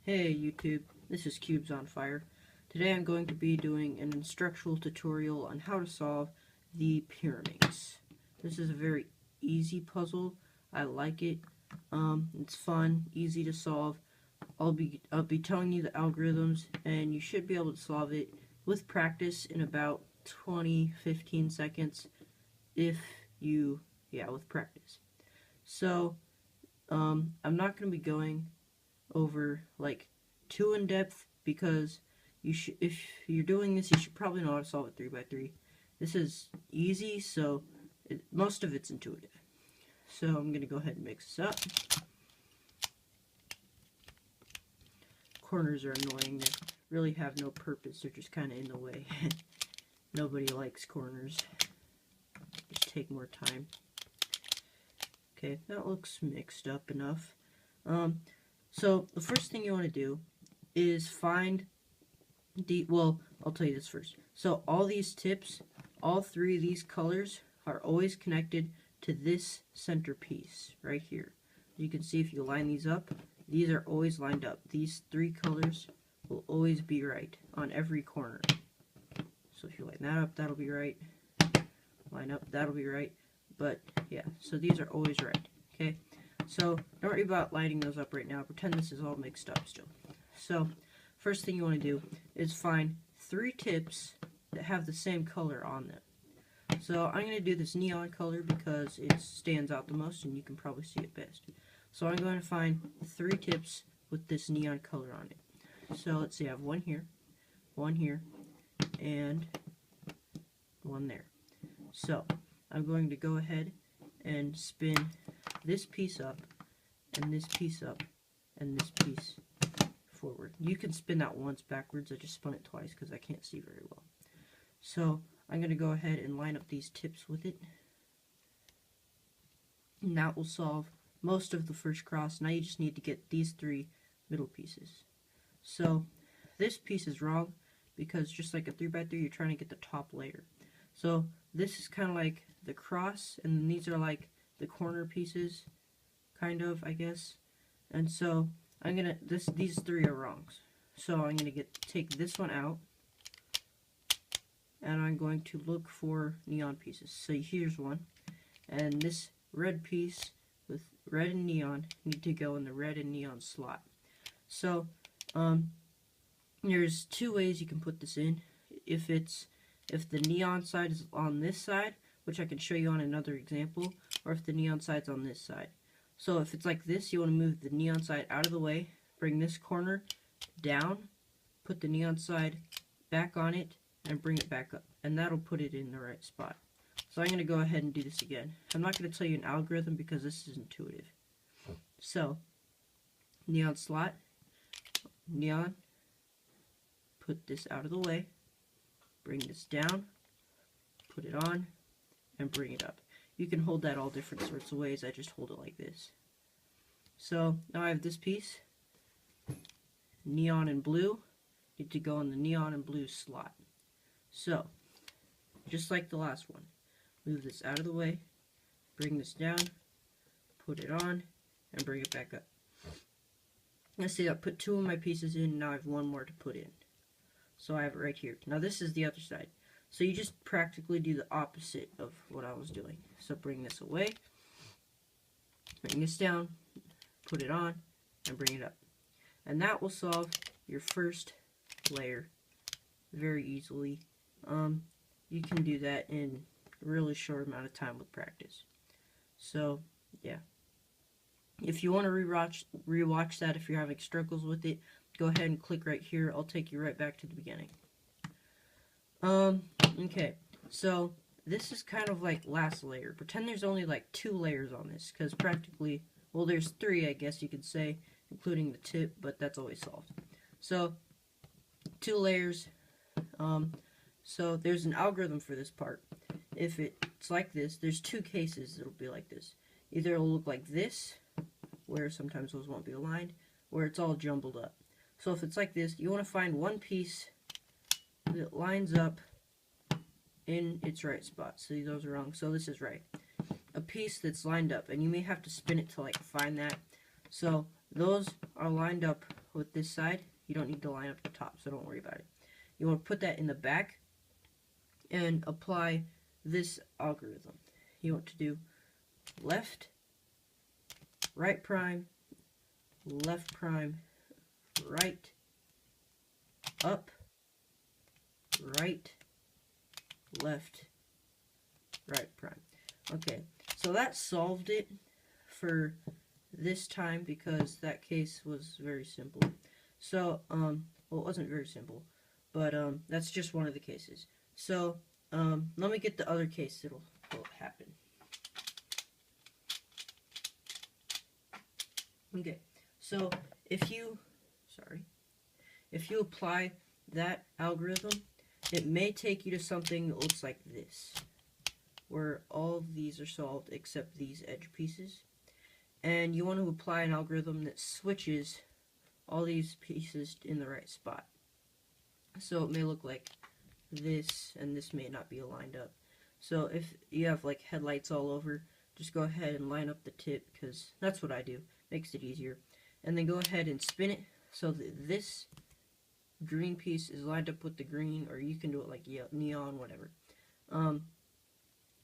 Hey YouTube, this is Cubes on Fire. Today I'm going to be doing an instructional tutorial on how to solve the pyraminx. This is a very easy puzzle. I like it. It's fun, easy to solve. I'll be telling you the algorithms, and you should be able to solve it with practice in about 20-15 seconds with practice. So I'm not going to be going over like too in depth, because if you're doing this, you should probably know how to solve it 3x3. This is easy, so most of it's intuitive. So I'm gonna go ahead and mix this up. Corners are annoying. They really have no purpose. They're just kind of in the way. Nobody likes corners. Just take more time. Okay, that looks mixed up enough. So the first thing you want to do is find I'll tell you this first. So all these tips, all three of these colors are always connected to this center piece right here. You can see if you line these up, these are always lined up. These three colors will always be right on every corner. So if you line that up, that'll be right. Line up, that'll be right. But yeah, so these are always right. Okay. So don't worry about lining those up right now. Pretend this is all mixed up still. So first thing you want to do is find three tips that have the same color on them. So I'm going to do this neon color because it stands out the most and you can probably see it best. So I'm going to find three tips with this neon color on it. So let's see, I have one here, and one there. So I'm going to go ahead and spin this piece up, and this piece up, and this piece forward. You can spin that once backwards. I just spun it twice because I can't see very well. So I'm going to go ahead and line up these tips with it. And that will solve most of the first cross. Now you just need to get these three middle pieces. So this piece is wrong because just like a 3x3, you're trying to get the top layer. So this is kind of like the cross, and then these are like the corner pieces, kind of, I guess. And so I'm gonna these three are wrongs. So I'm gonna take this one out, and I'm going to look for neon pieces. So here's one, and this red piece with red and neon need to go in the red and neon slot. So there's two ways you can put this in. If the neon side is on this side, which I can show you on another example, or if the neon side's on this side. So if it's like this, you want to move the neon side out of the way, bring this corner down, put the neon side back on it, and bring it back up. And that'll put it in the right spot. So I'm going to go ahead and do this again. I'm not going to tell you an algorithm because this is intuitive. So, neon slot, neon, put this out of the way, bring this down, put it on, and bring it up. You can hold that all different sorts of ways. I just hold it like this. So now I have this piece, neon and blue, need to go in the neon and blue slot. So, just like the last one, move this out of the way, bring this down, put it on, and bring it back up. Let's see, I put two of my pieces in, now I have one more to put in. So I have it right here. Now this is the other side. So you just practically do the opposite of what I was doing. So bring this away, bring this down, put it on, and bring it up. And that will solve your first layer very easily. You can do that in a really short amount of time with practice. So, yeah. If you want to rewatch that, if you're having struggles with it, go ahead and click right here. I'll take you right back to the beginning. Okay, so this is kind of like last layer. Pretend there's only like 2 layers on this, because practically, well, there's 3, I guess you could say, including the tip, but that's always solved. So 2 layers. So there's an algorithm for this part. If it's like this, there's 2 cases it'll be like this. Either it'll look like this, where sometimes those won't be aligned, where it's all jumbled up. So if it's like this, you want to find one piece that lines up in its right spot. See, those are wrong, so this is right. A piece that's lined up, and you may have to spin it to like find that. So those are lined up with this side. You don't need to line up the top, so don't worry about it. You want to put that in the back and apply this algorithm. You want to do left, right prime, left prime, right, up, right, left, right prime. Okay, so that solved it for this time because that case was very simple. So, well, it wasn't very simple, but that's just one of the cases. So, let me get the other case that'll happen. Okay, so if you apply that algorithm, it may take you to something that looks like this, where all of these are solved except these edge pieces. And you want to apply an algorithm that switches all these pieces in the right spot. So it may look like this, and this may not be lined up. So if you have like headlights all over, just go ahead and line up the tip, because that's what I do. Makes it easier. And then go ahead and spin it so that this green piece is lined up with the green, or you can do it like neon, whatever.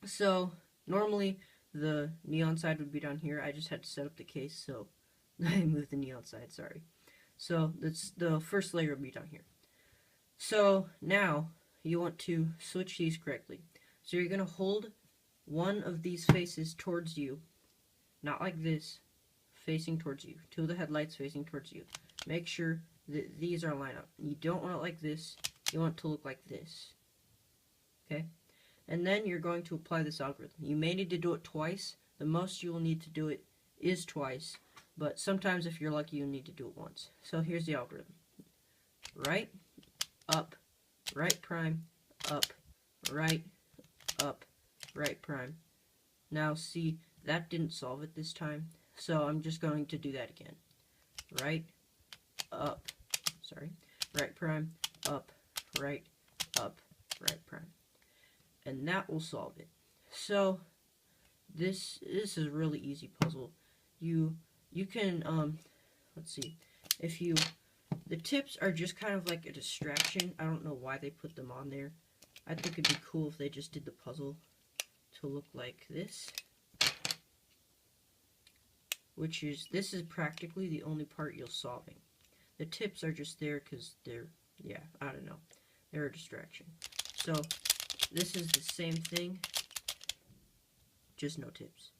So normally the neon side would be down here. I just had to set up the case, so I moved the neon side, sorry. So that's the first layer will be down here. So now you want to switch these correctly. So you're going to hold one of these faces towards you, not like this, facing towards you. Two of the headlights facing towards you. Make sure that these are lined up. You don't want it like this. You want it to look like this. Okay? And then you're going to apply this algorithm. You may need to do it twice. The most you will need to do it is twice. But sometimes if you're lucky, you'll need to do it once. So here's the algorithm. Right, up, right prime, up, right, prime. Now see, that didn't solve it this time. So I'm just going to do that again. Right, up, right prime, up, right prime. And that will solve it. So this is a really easy puzzle. You can let's see, the tips are just kind of like a distraction. I don't know why they put them on there. I think it'd be cool if they just did the puzzle to look like this, this is practically the only part you're solving. The tips are just there because they're, I don't know, they're a distraction. So this is the same thing, just no tips.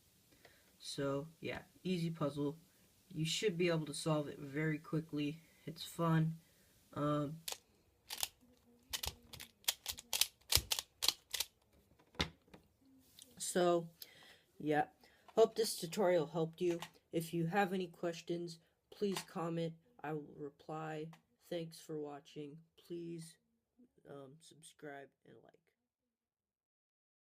So yeah, easy puzzle. You should be able to solve it very quickly. It's fun. So yeah, hope this tutorial helped you. If you have any questions, please comment. I will reply. Thanks for watching. Please subscribe and like.